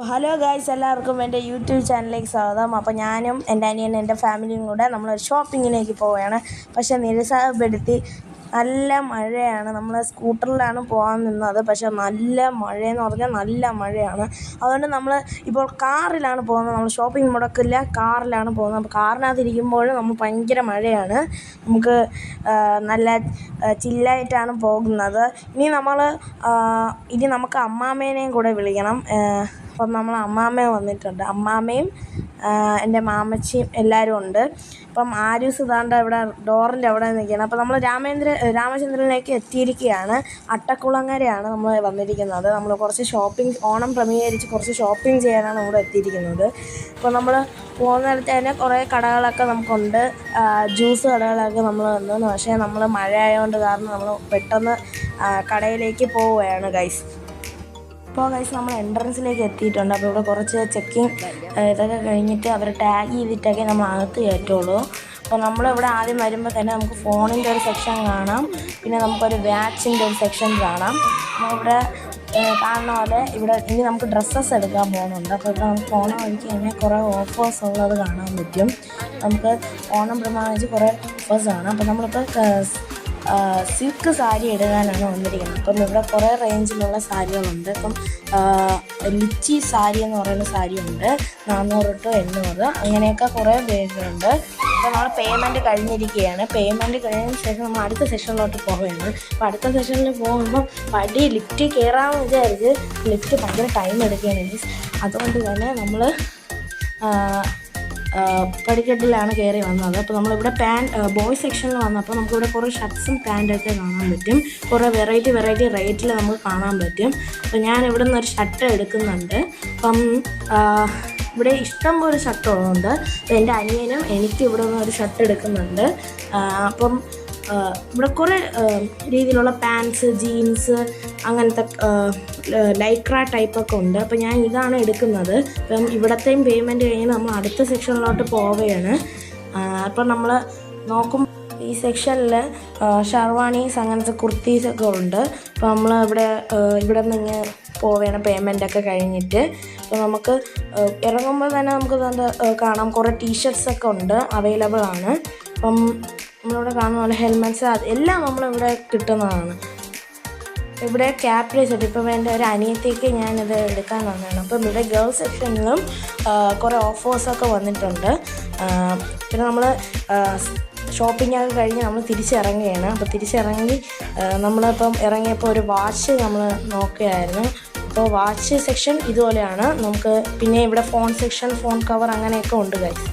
Hello guys, എല്ലാവർക്കും എൻ്റെ YouTube ചാനലിലേക്ക് സ്വാഗതം. അപ്പോൾ ഞാനും എൻ്റെ അനിയനും എൻ്റെ ഫാമിലിയും കൂടെ നമ്മളൊരു ഷോപ്പിങ്ങിലേക്ക് പോവുകയാണ്. പക്ഷേ നിരുത്സാഹപ്പെടുത്തി നല്ല മഴയാണ്. നമ്മൾ സ്കൂട്ടറിലാണ് പോകാൻ നിന്നത്. പക്ഷേ നല്ല മഴയെന്ന് പറഞ്ഞാൽ നല്ല മഴയാണ്. അതുകൊണ്ട് നമ്മൾ ഇപ്പോൾ കാറിലാണ് പോകുന്നത്. നമ്മൾ ഷോപ്പിംഗ് മുടക്കില്ല, കാറിലാണ് പോകുന്നത്. അപ്പോൾ കാറിനകത്തിരിക്കുമ്പോഴും നമ്മൾ ഭയങ്കര മഴയാണ്. നമുക്ക് നല്ല ചില്ലായിട്ടാണ് പോകുന്നത്. ഇനി നമുക്ക് അമ്മാമ്മേനെയും കൂടെ വിളിക്കണം. അപ്പം നമ്മൾ അമ്മാമ്മ വന്നിട്ടുണ്ട്. അമ്മാമ്മയും എൻ്റെ മാമച്ചിയും എല്ലാവരും ഉണ്ട്. അപ്പം ആരൂസ് ഇതാണ്ട് ഇവിടെ ഡോറിൻ്റെ അവിടെ നിൽക്കുകയാണ്. അപ്പോൾ നമ്മൾ രാമചന്ദ്രനിലേക്ക് എത്തിയിരിക്കുകയാണ്. അട്ടക്കുളങ്ങരയാണ് നമ്മൾ വന്നിരിക്കുന്നത്. നമ്മൾ കുറച്ച് ഓണം ക്രമീകരിച്ച് കുറച്ച് ഷോപ്പിംഗ് ചെയ്യാനാണ് ഇവിടെ എത്തിയിരിക്കുന്നത്. അപ്പോൾ നമ്മൾ പോകുന്നിടത്ത് തന്നെ കുറേ കടകളൊക്കെ നമുക്കുണ്ട്. ജ്യൂസ് കടകളൊക്കെ നമ്മൾ വന്നു. പക്ഷേ നമ്മൾ മഴ ആയതുകൊണ്ട് കാരണം നമ്മൾ പെട്ടെന്ന് കടയിലേക്ക് പോവുകയാണ് ഗൈസ്. ഇപ്പോൾ ഗൈസ് നമ്മൾ എൻട്രൻസിലേക്ക് എത്തിയിട്ടുണ്ട്. അപ്പോൾ ഇവിടെ കുറച്ച് ചെക്കിങ് ഇതൊക്കെ കഴിഞ്ഞിട്ട് അവർ ടാഗ് ചെയ്തിട്ടൊക്കെ നമ്മൾ അകത്ത് കയറ്റുള്ളൂ. അപ്പോൾ നമ്മളിവിടെ ആദ്യം വരുമ്പോൾ തന്നെ നമുക്ക് ഫോണിൻ്റെ ഒരു സെക്ഷൻ കാണാം, പിന്നെ നമുക്കൊരു വാച്ചിൻ്റെ ഒരു സെക്ഷൻ കാണാം. നമ്മളിവിടെ കാണുന്ന പോലെ ഇവിടെ ഇനി നമുക്ക് ഡ്രസ്സസ് എടുക്കാൻ പോകുന്നുണ്ട്. അപ്പോൾ ഇവിടെ നമുക്ക് ഓണം വഴിക്ക് തന്നെ കുറേ ഓഫേഴ്സ് ഉള്ളത് കാണാൻ പറ്റും. നമുക്ക് ഓണം പ്രമാണിച്ച് കുറേ ഓഫേഴ്സ് കാണാം. അപ്പോൾ നമ്മളിപ്പോൾ സിൽക്ക് സാരി എടുക്കാനാണ് വന്നിരിക്കുന്നത്. അപ്പം ഇവിടെ കുറേ റേഞ്ചിലുള്ള സാരികളുണ്ട്. ഇപ്പം ലിച്ചി സാരി എന്ന് പറയുന്ന സാരിയുണ്ട്, 400 to 800, അങ്ങനെയൊക്കെ കുറേ പേരുണ്ട്. അപ്പോൾ നമ്മൾ പേയ്മെൻറ്റ് കഴിഞ്ഞിരിക്കുകയാണ്. പേയ്മെൻറ്റ് കഴിഞ്ഞതിന് ശേഷം നമ്മൾ അടുത്ത സെഷനിലോട്ട് പോവുകയാണ്. അപ്പോൾ അടുത്ത സെഷനിൽ പോകുമ്പോൾ ലിഫ്റ്റ് കയറാമെന്ന് വിചാരിച്ച് ലിഫ്റ്റ് ഭയങ്കര ടൈം എടുക്കുകയാണ്. അതുകൊണ്ട് തന്നെ നമ്മൾ പടിക്കെട്ടിലാണ് കയറി വന്നത്. അപ്പോൾ നമ്മളിവിടെ ബോയ്സ് സെക്ഷനിൽ വന്നപ്പോൾ നമുക്കിവിടെ കുറേ ഷർട്ട്സും പാൻറ്റൊക്കെ കാണാൻ പറ്റും. കുറേ വെറൈറ്റി റേറ്റിൽ നമുക്ക് കാണാൻ പറ്റും. അപ്പോൾ ഞാൻ ഇവിടെ നിന്ന് ഒരു ഷർട്ട് എടുക്കുന്നുണ്ട്. അപ്പം ഇവിടെ ഇഷ്ടം പോലെ ഷർട്ടുകളുണ്ട്. അപ്പോൾ എൻ്റെ അനിയനും എനിക്ക് ഇവിടെ നിന്ന് ഒരു ഷർട്ട് എടുക്കുന്നുണ്ട്. അപ്പം ഇവിടെ കുറേ രീതിയിലുള്ള പാൻസ്, ജീൻസ്, അങ്ങനത്തെ ലൈക്ര ടൈപ്പൊക്കെ ഉണ്ട്. അപ്പോൾ ഞാൻ ഇതാണ് എടുക്കുന്നത്. അപ്പം ഇവിടത്തെയും പേയ്മെൻറ്റ് കഴിഞ്ഞ് നമ്മൾ അടുത്ത സെക്ഷനിലോട്ട് പോവുകയാണ്. അപ്പം നമ്മൾ നോക്കുമ്പോൾ ഈ സെക്ഷനിൽ ഷർവാണീസ്, അങ്ങനത്തെ കുർത്തീസൊക്കെ ഉണ്ട്. അപ്പോൾ നമ്മൾ ഇവിടെ നിന്ന് ഇങ്ങനെ പോവുകയാണ് പേയ്മെൻറ്റൊക്കെ കഴിഞ്ഞിട്ട്. അപ്പോൾ നമുക്ക് ഇറങ്ങുമ്പോൾ തന്നെ നമുക്ക് കാണാം കുറേ ടീഷർട്ട്സൊക്കെ ഉണ്ട്, അവൈലബിൾ ആണ്. അപ്പം നമ്മളിവിടെ കാണുന്ന പോലെ ഹെൽമെറ്റ്സ് എല്ലാം നമ്മളിവിടെ കിട്ടുന്നതാണ്. ഇവിടെ ക്യാപ്രി സെറ്റ്, ഇപ്പം എൻ്റെ ഒരു അനിയത്തേക്ക് ഞാനിത് എടുക്കാൻ വന്നതാണ്. അപ്പം ഇവിടെ ഗേൾസ് സെക്ഷനിലും കുറേ ഓഫേഴ്സൊക്കെ വന്നിട്ടുണ്ട്. പിന്നെ നമ്മൾ ഷോപ്പിങ്ങൊക്കെ കഴിഞ്ഞ് നമ്മൾ തിരിച്ചിറങ്ങുകയാണ്. അപ്പോൾ തിരിച്ചിറങ്ങി നമ്മളിപ്പം ഇറങ്ങിയപ്പോൾ ഒരു വാച്ച് നമ്മൾ നോക്കുകയായിരുന്നു. അപ്പോൾ വാച്ച് സെക്ഷൻ ഇതുപോലെയാണ്. നമുക്ക് പിന്നെ ഇവിടെ ഫോൺ സെക്ഷൻ, ഫോൺ കവർ അങ്ങനെയൊക്കെ ഉണ്ട് ഗൈസ്.